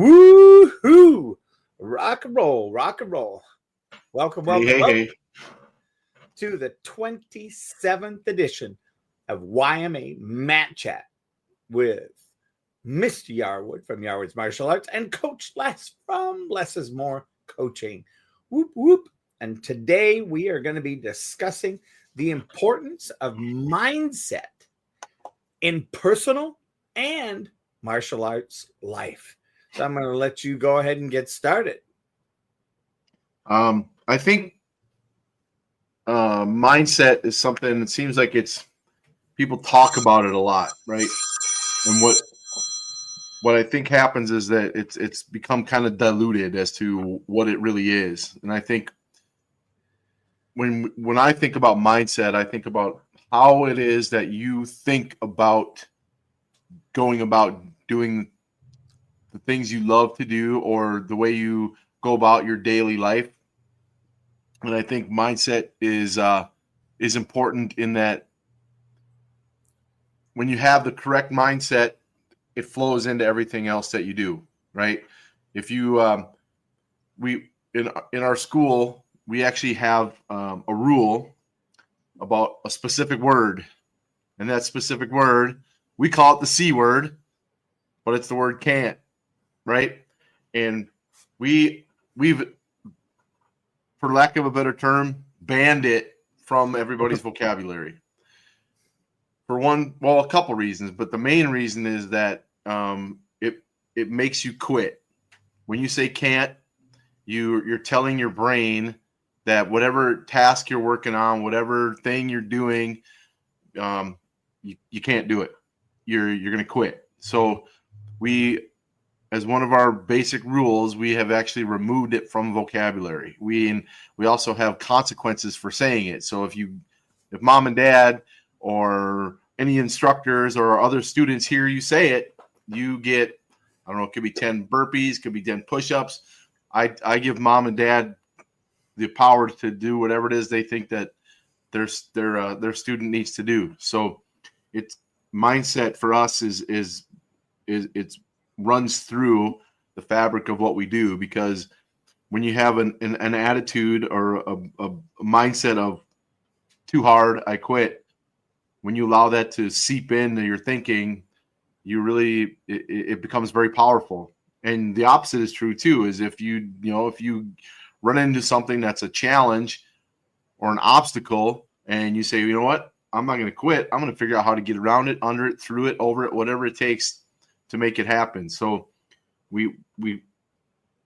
Woo-hoo! Rock and roll, rock and roll. Welcome Hey. to the 27th edition of YMA Mat Chat with Mr. Yarwood from Yarwood's Martial Arts and Coach Les from Less is More Coaching. Whoop, whoop. And today we are going to be discussing the importance of mindset in personal and martial arts life. So I'm going to let you go ahead and get started. I think mindset is something, it seems like people talk about it a lot, right? And what I think happens is that it's become kind of diluted as to what it really is. And I think when I think about mindset, I think about how it is that you think about going about doing the things you love to do or the way you go about your daily life. And I think mindset is important in that when you have the correct mindset, it flows into everything else that you do, right? If you in our school, we actually have a rule about a specific word, and that specific word, we call it the C word, but it's the word can't, right? And we've, for lack of a better term, banned it from everybody's vocabulary. For a couple reasons, but the main reason is that it makes you quit. When you say can't, you're telling your brain that whatever task you're working on, whatever thing you're doing, you can't do it. You're going to quit. So we, as one of our basic rules, we have actually removed it from vocabulary. We also have consequences for saying it. So if mom and dad or any instructors or other students hear you say it, you get, I don't know, it could be 10 burpees, could be 10 push-ups. I give mom and dad the power to do whatever it is they think that their student needs to do. So it's mindset for us is it's runs through the fabric of what we do, because when you have an attitude or a mindset of too hard, I quit, when you allow that to seep into your thinking, it becomes very powerful. And the opposite is true too, is if you run into something that's a challenge or an obstacle and you say, you know what, I'm not going to quit. I'm going to figure out how to get around it, under it, through it, over it, whatever it takes to make it happen. So we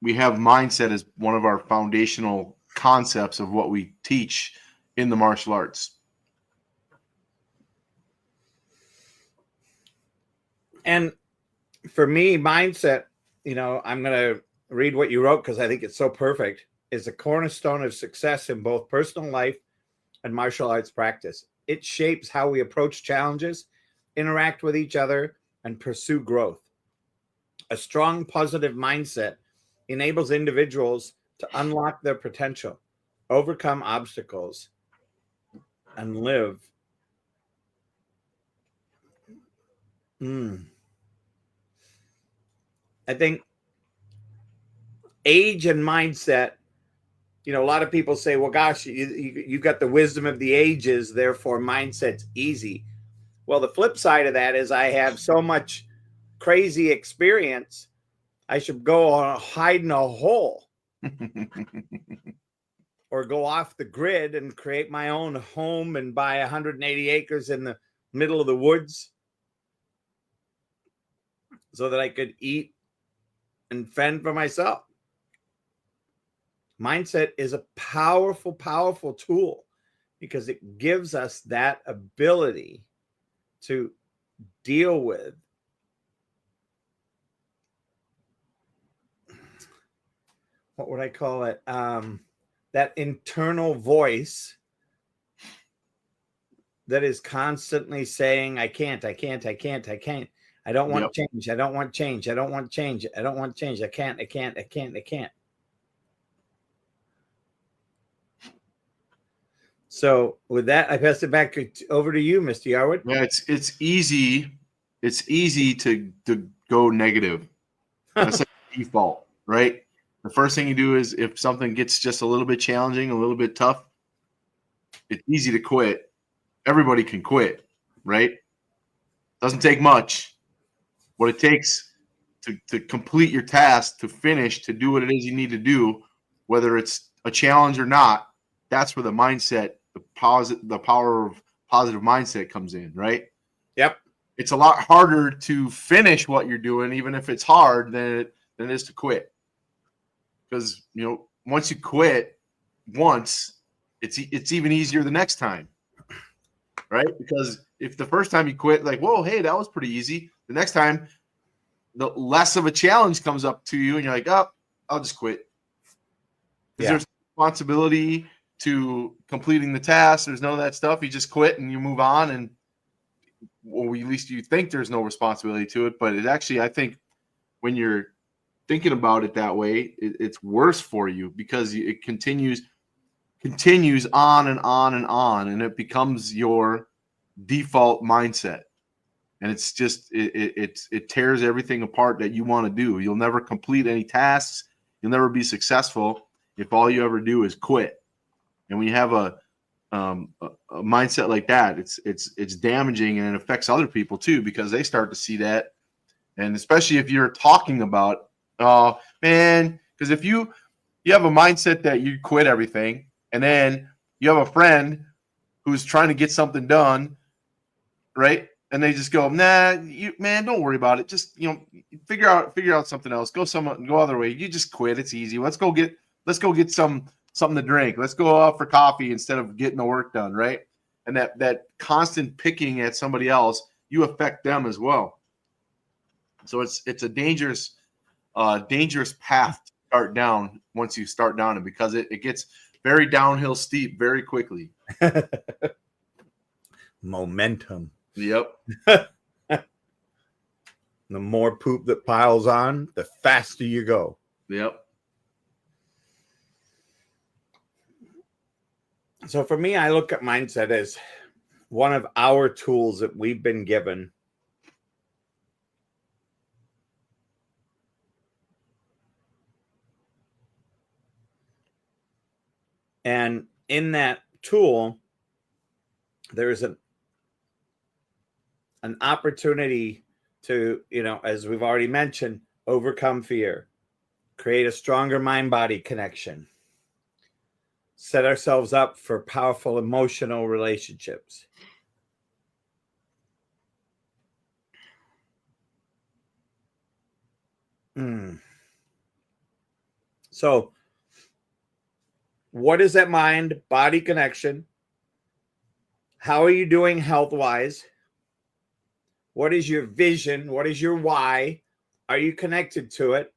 have mindset as one of our foundational concepts of what we teach in the martial arts. And for me, mindset, I'm going to read what you wrote because I think it's so perfect, is a cornerstone of success in both personal life and martial arts practice. It shapes how we approach challenges, interact with each other, and pursue growth. A strong, positive mindset enables individuals to unlock their potential, overcome obstacles, and live. I think age and mindset, a lot of people say, well, gosh, you've got the wisdom of the ages, therefore mindset's easy. Well, the flip side of that is I have so much crazy experience, I should go hide in a hole or go off the grid and create my own home and buy 180 acres in the middle of the woods so that I could eat and fend for myself. Mindset is a powerful, powerful tool because it gives us that ability to deal with what would I call it? That internal voice that is constantly saying, I can't. I don't want change. I don't want change. I don't want change. I don't want change. I can't. So with that, I pass it back over to you, Mr. Yarwood. Yeah, it's easy. It's easy to go negative. default, right? The first thing you do is if something gets just a little bit challenging, a little bit tough, it's easy to quit. Everybody can quit, right? Doesn't take much. What it takes to complete your task, to finish, to do what it is you need to do, whether it's a challenge or not, that's where the mindset, the power of positive mindset comes in, right? Yep. It's a lot harder to finish what you're doing, even if it's hard, than it is to quit. Because, once you quit once, it's even easier the next time, right? Because if the first time you quit, like, whoa, hey, that was pretty easy. The next time, the less of a challenge comes up to you, and you're like, oh, I'll just quit. Because there's responsibility to completing the task. There's none of that stuff. You just quit and you move on, and at least you think there's no responsibility to it. But it actually, I think, when you're thinking about it that way, it's worse for you because it continues on and on and on, and it becomes your default mindset. And it's just it tears everything apart that you want to do. You'll never complete any tasks. You'll never be successful if all you ever do is quit. And when you have a mindset like that, it's damaging, and it affects other people too, because they start to see that. And especially if you're talking about, oh man, because if you have a mindset that you quit everything, and then you have a friend who's trying to get something done, right? And they just go, nah, man, don't worry about it. Just figure out something else. Go other way. You just quit. It's easy. Let's go get something to drink. Let's go out for coffee instead of getting the work done, right? And that constant picking at somebody else, you affect them as well. So it's a dangerous path to start down once you start down it, because it gets very downhill steep very quickly. Momentum. Yep. The more poop that piles on, the faster you go. Yep. So for me, I look at mindset as one of our tools that we've been given and in that tool, there's an opportunity to, as we've already mentioned, overcome fear, create a stronger mind-body connection, set ourselves up for powerful emotional relationships. So, what is that mind-body connection? How are you doing health-wise? What is your vision? What is your why? Are you connected to it?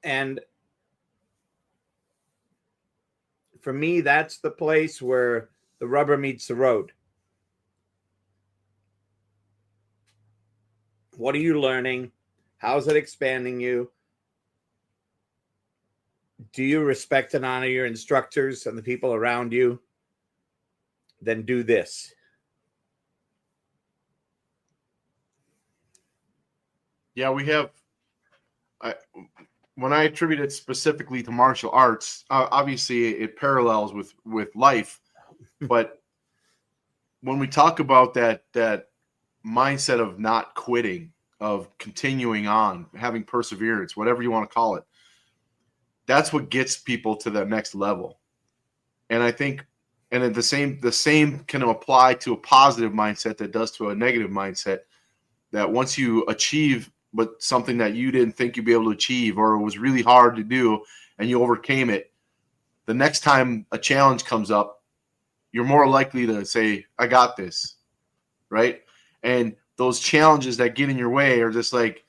And for me, that's the place where the rubber meets the road. What are you learning? How's it expanding you? Do you respect and honor your instructors and the people around you? Then do this. Yeah, we have. When I attribute it specifically to martial arts, obviously it parallels with life. But when we talk about that mindset of not quitting, of continuing on, having perseverance, whatever you want to call it, that's what gets people to the next level. And I think, and the same can apply to a positive mindset that does to a negative mindset. That once you achieve something that you didn't think you'd be able to achieve, or it was really hard to do, and you overcame it, the next time a challenge comes up, you're more likely to say, I got this, right? And those challenges that get in your way are just like,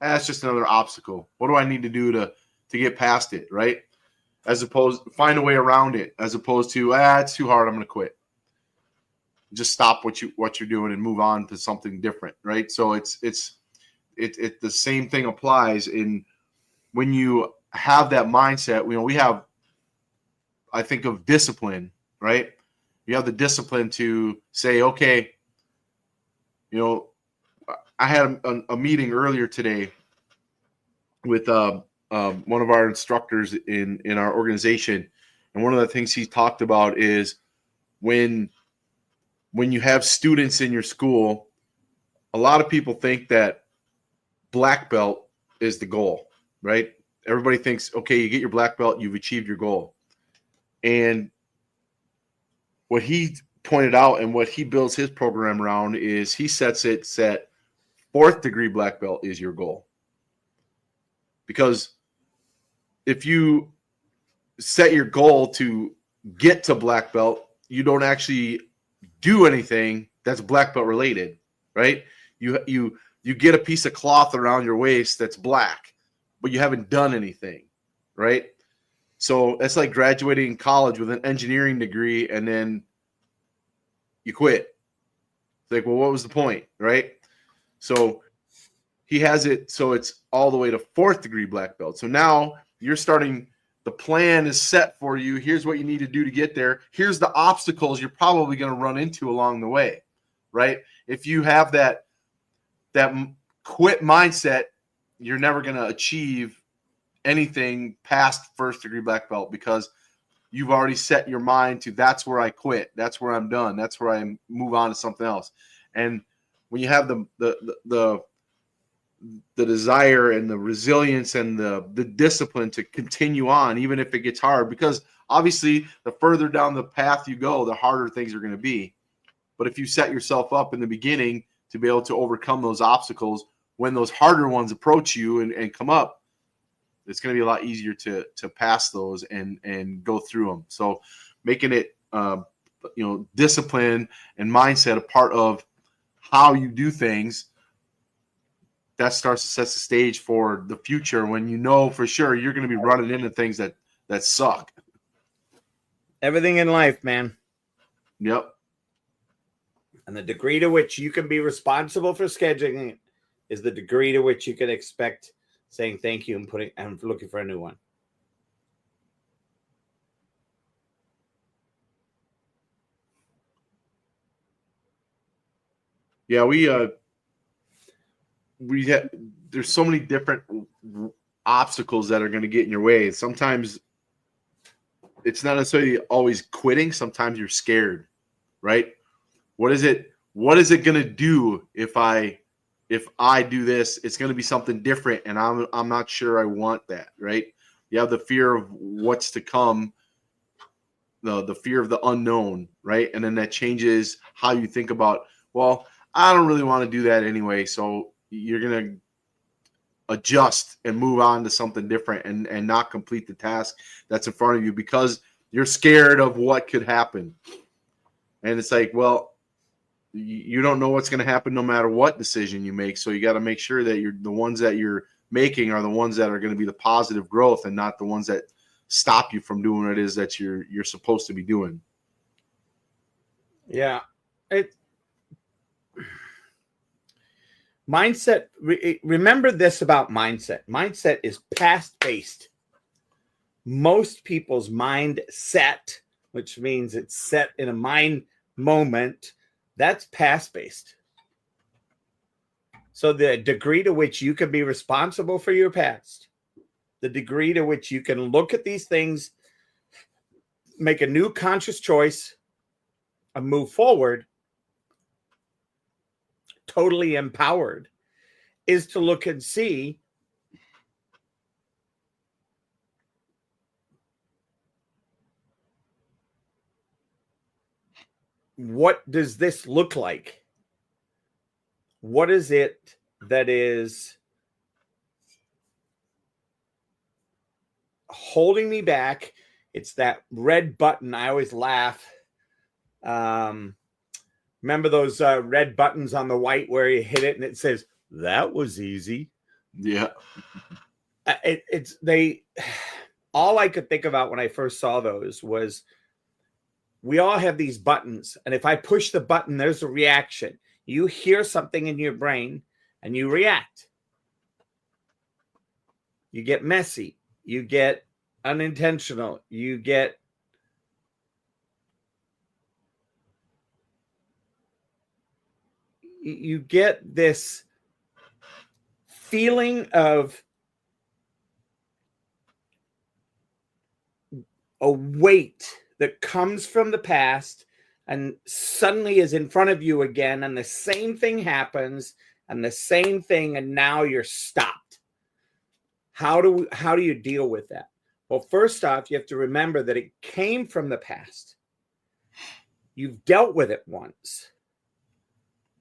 that's just another obstacle. What do I need to do to get past it, right? As opposed, find a way around it, as opposed to, it's too hard, I'm going to quit. Just stop what you're doing and move on to something different, right? So it's the same thing applies in when you have that mindset. We have, I think of discipline, right? You have the discipline to say, okay, I had a meeting earlier today with one of our instructors in our organization, and one of the things he talked about is when you have students in your school, a lot of people think that black belt is the goal, right? Everybody thinks, okay, you get your black belt, you've achieved your goal. And what he pointed out and what he builds his program around is he sets it set 4th degree black belt is your goal. Because if you set your goal to get to black belt, you don't actually do anything that's black belt related, right? You get a piece of cloth around your waist that's black, but you haven't done anything, right? So it's like graduating college with an engineering degree and then you quit. It's like, well, what was the point, right? So he has it so it's all the way to 4th degree black belt. So now you're starting, the plan is set for you. Here's what you need to do to get there. Here's the obstacles you're probably going to run into along the way, right? If you have that quit mindset, you're never going to achieve anything past 1st degree black belt because you've already set your mind to that's where I quit. That's where I'm done. That's where I move on to something else. And when you have the desire and the resilience and the discipline to continue on, even if it gets hard, because obviously the further down the path you go, the harder things are going to be. But if you set yourself up in the beginning to be able to overcome those obstacles, when those harder ones approach you and come up, it's going to be a lot easier to pass those and go through them. So making it, discipline and mindset a part of how you do things, that starts to set the stage for the future when you know for sure you're going to be running into things that suck. Everything in life, man. Yep. And the degree to which you can be responsible for scheduling it is the degree to which you can expect saying thank you and looking for a new one. Yeah, there's so many different obstacles that are going to get in your way. Sometimes it's not necessarily always quitting. Sometimes you're scared, right? What is it going to do if I do this? It's going to be something different, and I'm not sure I want that, right? You have the fear of what's to come, the fear of the unknown, right? And then that changes how you think about, well, I don't really want to do that anyway, so you're going to adjust and move on to something different and not complete the task that's in front of you because you're scared of what could happen. And it's like, well, you don't know what's going to happen no matter what decision you make. So you got to make sure that the ones that you're making are the ones that are going to be the positive growth and not the ones that stop you from doing what it is that you're supposed to be doing. Yeah. Mindset. Remember this about mindset. Mindset is past based. Most people's mindset, which means it's set in a mind moment, that's past based. So the degree to which you can be responsible for your past, the degree to which you can look at these things, make a new conscious choice, and move forward, totally empowered, is to look and see what does this look like? What is it that is holding me back? It's that red button. I always laugh. Remember those red buttons on the white where you hit it and it says, that was easy. Yeah. All I could think about when I first saw those was we all have these buttons. And if I push the button, there's a reaction. You hear something in your brain and you react. You get messy. You get unintentional. You get you get this feeling of a weight that comes from the past and suddenly is in front of you again, and the same thing happens and the same thing, and now you're stopped. How do you deal with that? Well, first off, you have to remember that it came from the past. You've dealt with it once.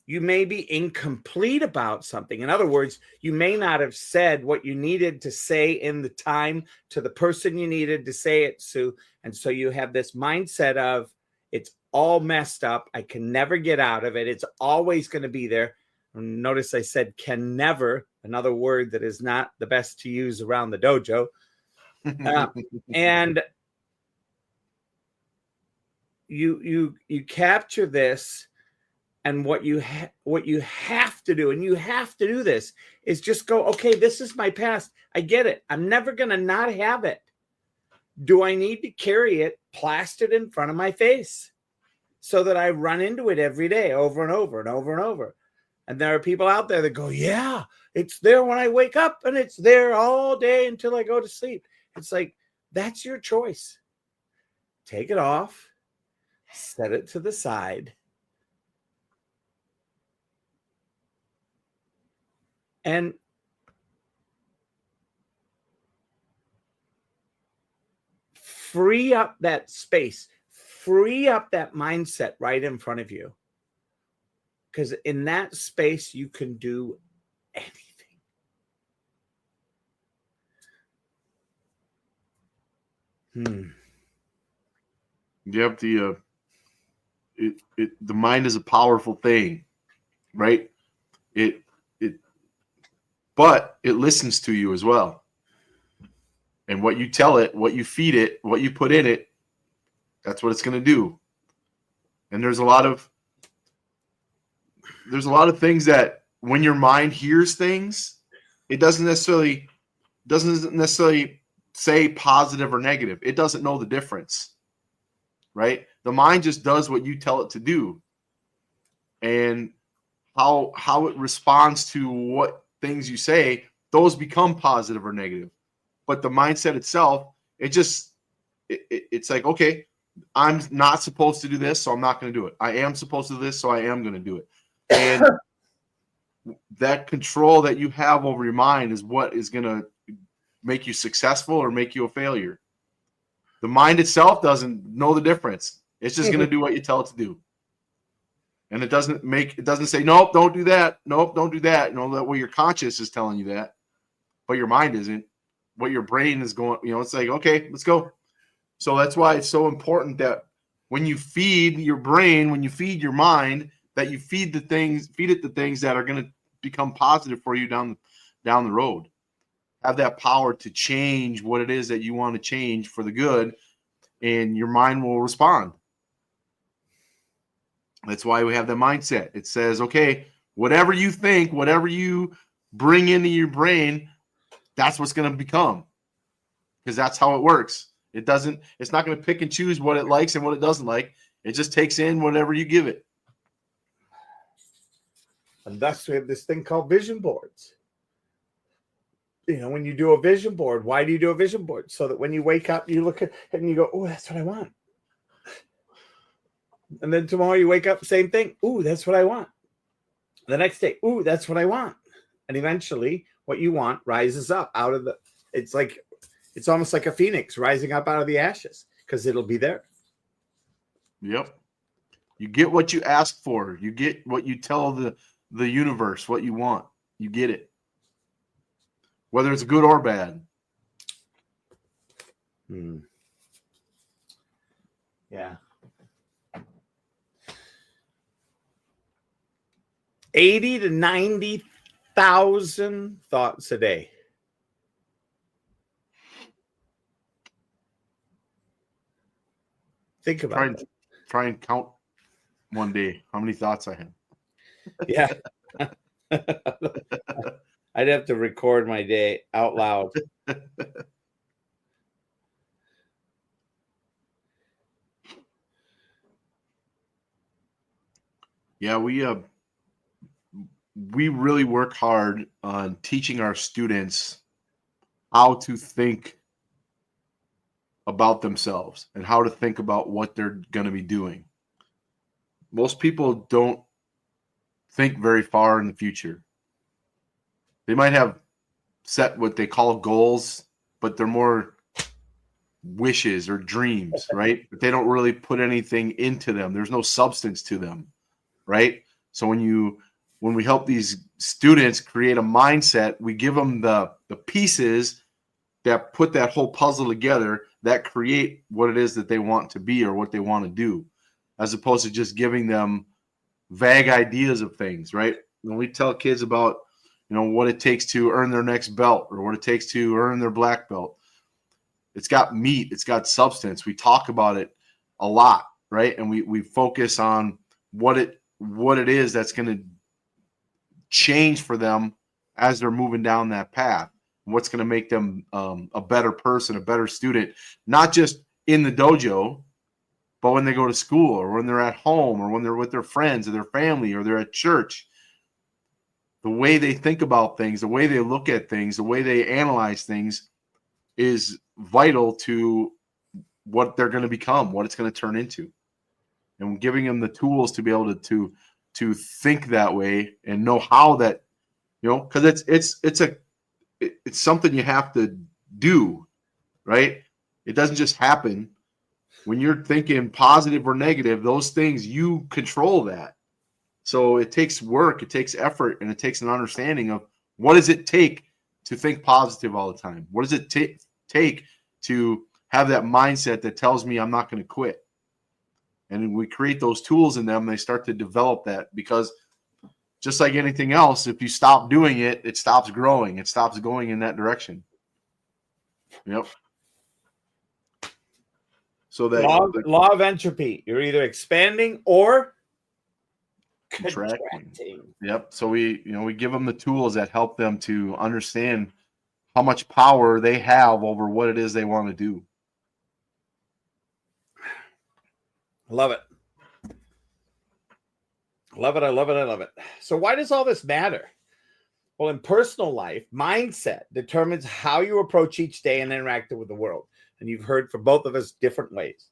You may be incomplete about something. In other words, you may not have said what you needed to say in the time to the person you needed to say it to. And so you have this mindset of, it's all messed up. I can never get out of it. It's always going to be there. Notice I said can never, another word that is not the best to use around the dojo. And you capture this. And what you have to do, and you have to do this, is just go, okay, this is my past. I get it. I'm never going to not have it. Do I need to carry it plastered in front of my face so that I run into it every day over and over and over and over? And there are people out there that go, yeah, it's there when I wake up and it's there all day until I go to sleep. It's like, that's your choice. Take it off, set it to the side, and free up that space, free up that mindset right in front of you. Because in that space, you can do anything. Yep, the mind is a powerful thing, right? But it listens to you as well. And what you tell it, what you feed it, what you put in it, that's what it's going to do. And there's a lot of things that when your mind hears things, it doesn't necessarily say positive or negative. It doesn't know the difference, right? The mind just does what you tell it to do. And how it responds to what things you say, those become positive or negative. But the mindset itself, it's like, okay, I'm not supposed to do this, so I'm not going to do it. I am supposed to do this, so I am going to do it. And that control that you have over your mind is what is going to make you successful or make you a failure. The mind itself doesn't know the difference. It's just going to do what you tell it to do. And it doesn't say, nope, don't do that. Nope, don't do that. You know, that way your conscious is telling you that, but your mind isn't. What your brain is going, it's like, okay, let's go. So that's why it's so important that when you feed your brain, when you feed your mind, that you feed it the things that are going to become positive for you down the road. Have that power to change what it is that you want to change for the good, and your mind will respond. That's why we have the mindset. It says, okay, whatever you think, whatever you bring into your brain, that's what's going to become, because that's how it works. It's not going to pick and choose what it likes and what it doesn't like. It just takes in whatever you give it. And thus we have this thing called vision boards. When you do a vision board, why do you do a vision board? So that when you wake up, you look at it and you go, oh, that's what I want. And then tomorrow you wake up, same thing. Ooh, that's what I want. The next day, ooh, that's what I want. And eventually what you want rises up out of it's almost like a phoenix rising up out of the ashes, because it'll be there. Yep. You get what you ask for. You get what you tell the universe what you want. You get it. Whether it's good or bad. Yeah. 80 to 90,000 thoughts a day. Think about it. Try and count one day how many thoughts I have. Yeah. I'd have to record my day out loud. Yeah, we we really work hard on teaching our students how to think about themselves and how to think about what they're going to be doing. Most people don't think very far in the future. They might have set what they call goals, but they're more wishes or dreams, right? But they don't really put anything into them. There's no substance to them, right? So when we help these students create a mindset, we give them the pieces that put that whole puzzle together that create what it is that they want to be or what they want to do, as opposed to just giving them vague ideas of things, right? When we tell kids about, what it takes to earn their next belt or what it takes to earn their black belt, it's got meat, it's got substance. We talk about it a lot, right? And we focus on what it is that's going to change for them as they're moving down that path. What's going to make them a better person, a better student, not just in the dojo, but when they go to school or when they're at home or when they're with their friends or their family or they're at church. The way they think about things, the way they look at things, the way they analyze things is vital to what they're going to become, what it's going to turn into. And giving them the tools to be able to think that way and know how that, because it's something you have to do, right? It doesn't just happen. When you're thinking positive or negative, those things, you control that. So it takes work, it takes effort, and it takes an understanding of what does it take to think positive all the time? What does it take to have that mindset that tells me I'm not going to quit? And we create those tools in them, they start to develop that, because just like anything else, if you stop doing it, it stops growing. It stops going in that direction. Yep. So that law of entropy. You're either expanding or contracting. Yep. So we give them the tools that help them to understand how much power they have over what it is they want to do. I love it. Love it. I love it. I love it. So why does all this matter? Well, in personal life, mindset determines how you approach each day and interact with the world. And you've heard from both of us different ways.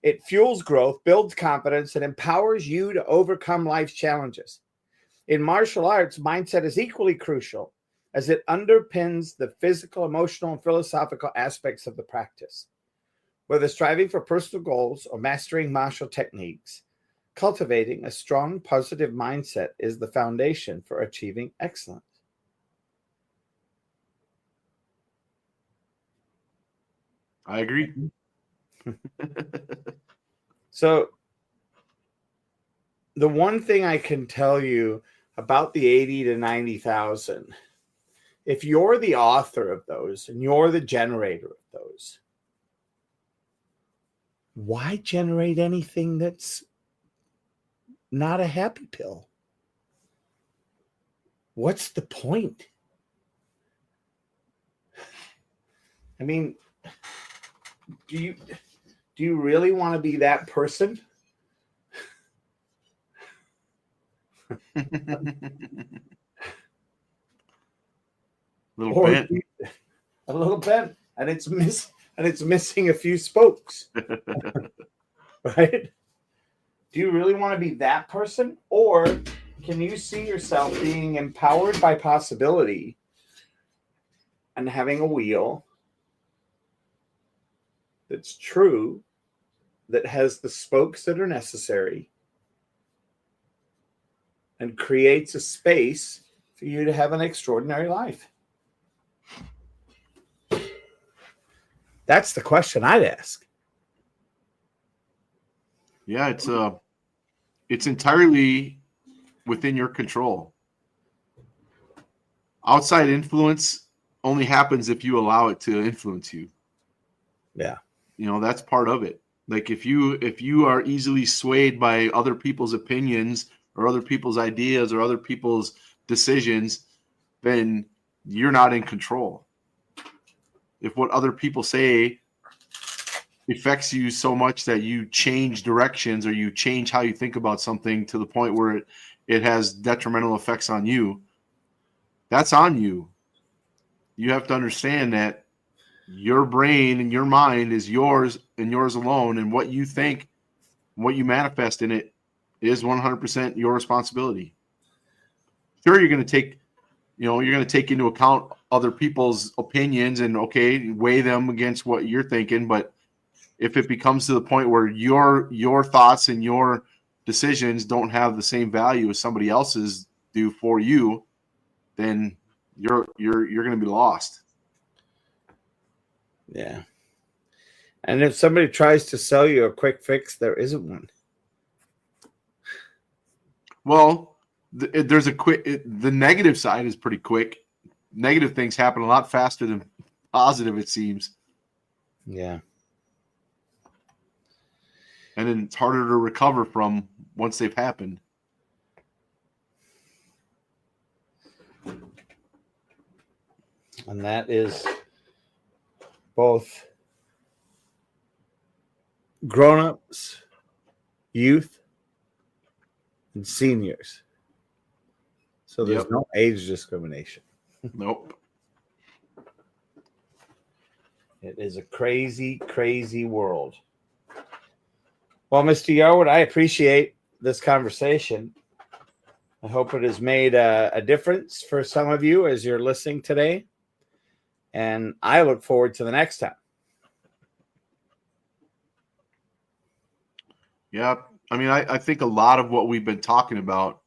It fuels growth, builds confidence, and empowers you to overcome life's challenges. In martial arts, mindset is equally crucial as it underpins the physical, emotional, and philosophical aspects of the practice. Whether striving for personal goals or mastering martial techniques, cultivating a strong, positive mindset is the foundation for achieving excellence. I agree. So the one thing I can tell you about the 80 to 90,000, if you're the author of those and you're the generator of those, why generate anything that's not a happy pill? What's the point? I mean, do you really want to be that person? Little bent. A little bent, and it's missing a few spokes. Right? Do you really want to be that person? Or can you see yourself being empowered by possibility and having a wheel that's true, that has the spokes that are necessary, and creates a space for you to have an extraordinary life? That's the question I'd ask. Yeah, it's entirely within your control. Outside influence only happens if you allow it to influence you. Yeah. That's part of it. Like if you are easily swayed by other people's opinions or other people's ideas or other people's decisions, then you're not in control. If what other people say affects you so much that you change directions or you change how you think about something to the point where it has detrimental effects on you, that's on you. You have to understand that your brain and your mind is yours and yours alone, and what you think, what you manifest in it is 100% your responsibility. Sure, you're going to take into account other people's opinions and weigh them against what you're thinking, but if it becomes to the point where your thoughts and your decisions don't have the same value as somebody else's do for you, then you're going to be lost. Yeah. And if somebody tries to sell you a quick fix, there isn't one. Well, there's the negative side is pretty quick. Negative things happen a lot faster than positive, it seems. Yeah. And then it's harder to recover from once they've happened. And that is both grown-ups, youth, and seniors. So there's no age discrimination. Nope. It is a crazy, crazy world. Well, Mr. Yarwood, I appreciate this conversation. I hope it has made a difference for some of you as you're listening today. And I look forward to the next time. Yeah. I mean, I think a lot of what we've been talking about,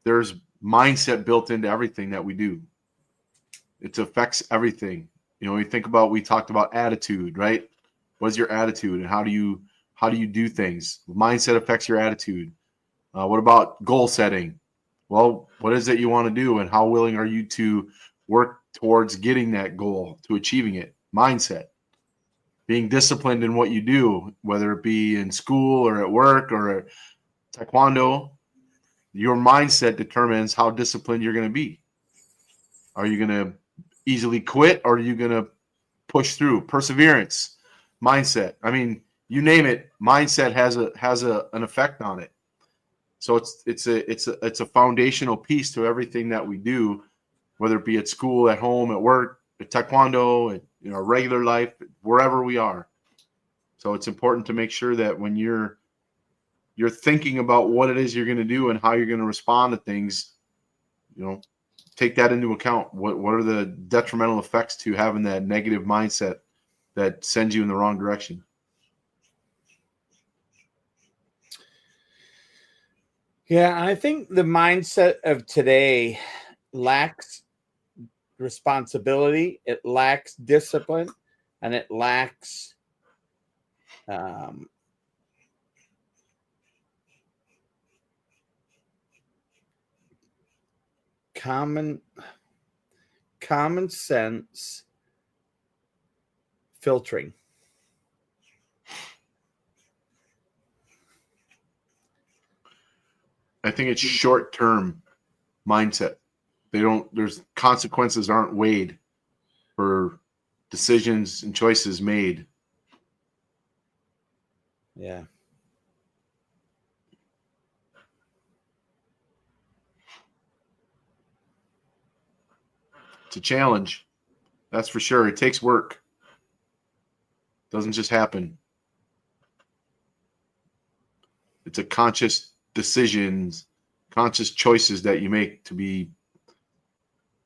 there's mindset built into everything that we do. It affects everything. We talked about attitude, right? What's your attitude and how do you do things? Mindset affects your attitude. What about goal setting? Well, what is it you want to do and how willing are you to work towards getting that goal, to achieving it? Mindset. Being disciplined in what you do, whether it be in school or at work or at taekwondo, your mindset determines how disciplined you're going to be. Are you going to easily quit or are you going to push through? Perseverance, mindset. I mean, you name it, mindset has an effect on it. So it's a foundational piece to everything that we do, whether it be at school, at home, at work, at taekwondo, at regular life, wherever we are. So it's important to make sure that when you're thinking about what it is you're going to do and how you're going to respond to things, take that into account. What are the detrimental effects to having that negative mindset that sends you in the wrong direction? Yeah, I think the mindset of today lacks responsibility, it lacks discipline, and it lacks common sense filtering. I think it's short-term mindset. There's consequences aren't weighed for decisions and choices made. Yeah. It's a challenge. That's for sure. It takes work. It doesn't just happen. It's a conscious decisions, conscious choices that you make to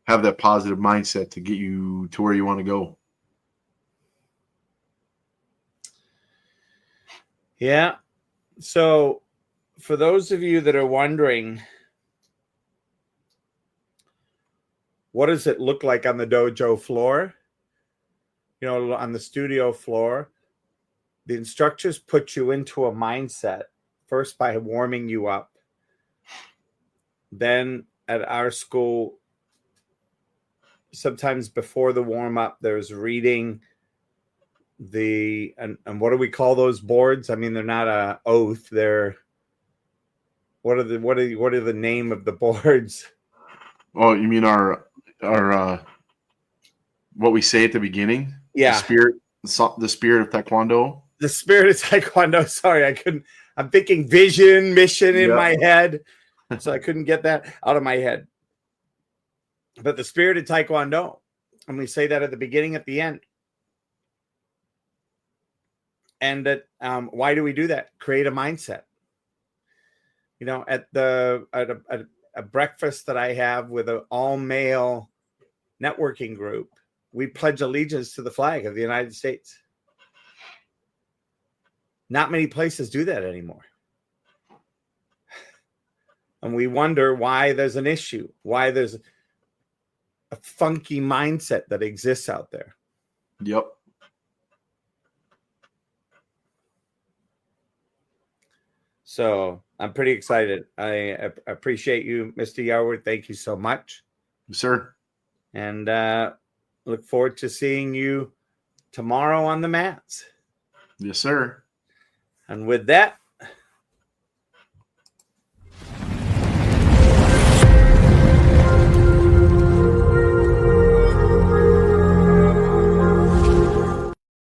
have that positive mindset to get you to where you want to go. Yeah. So for those of you that are wondering, what does it look like on the dojo floor? On the studio floor, the instructors put you into a mindset first by warming you up. Then at our school, sometimes before the warm-up, there's reading and what do we call those boards? I mean, they're not a oath. They're what are the name of the boards? Oh, you mean our what we say at the beginning? Yeah. The spirit of taekwondo. The spirit of taekwondo. Sorry, I'm thinking vision, mission in my head. So I couldn't get that out of my head. But the spirit of Taekwondo, and we say that at the beginning, at the end. And that why do we do that? Create a mindset. You know, at a breakfast that I have with an all-male networking group, we pledge allegiance to the flag of the United States. Not many places do that anymore. And we wonder why there's an issue, why there's a funky mindset that exists out there. Yep. So I'm pretty excited. I appreciate you, Mr. Yarwood. Thank you so much. Yes, sir. And look forward to seeing you tomorrow on the mats. Yes, sir. And with that,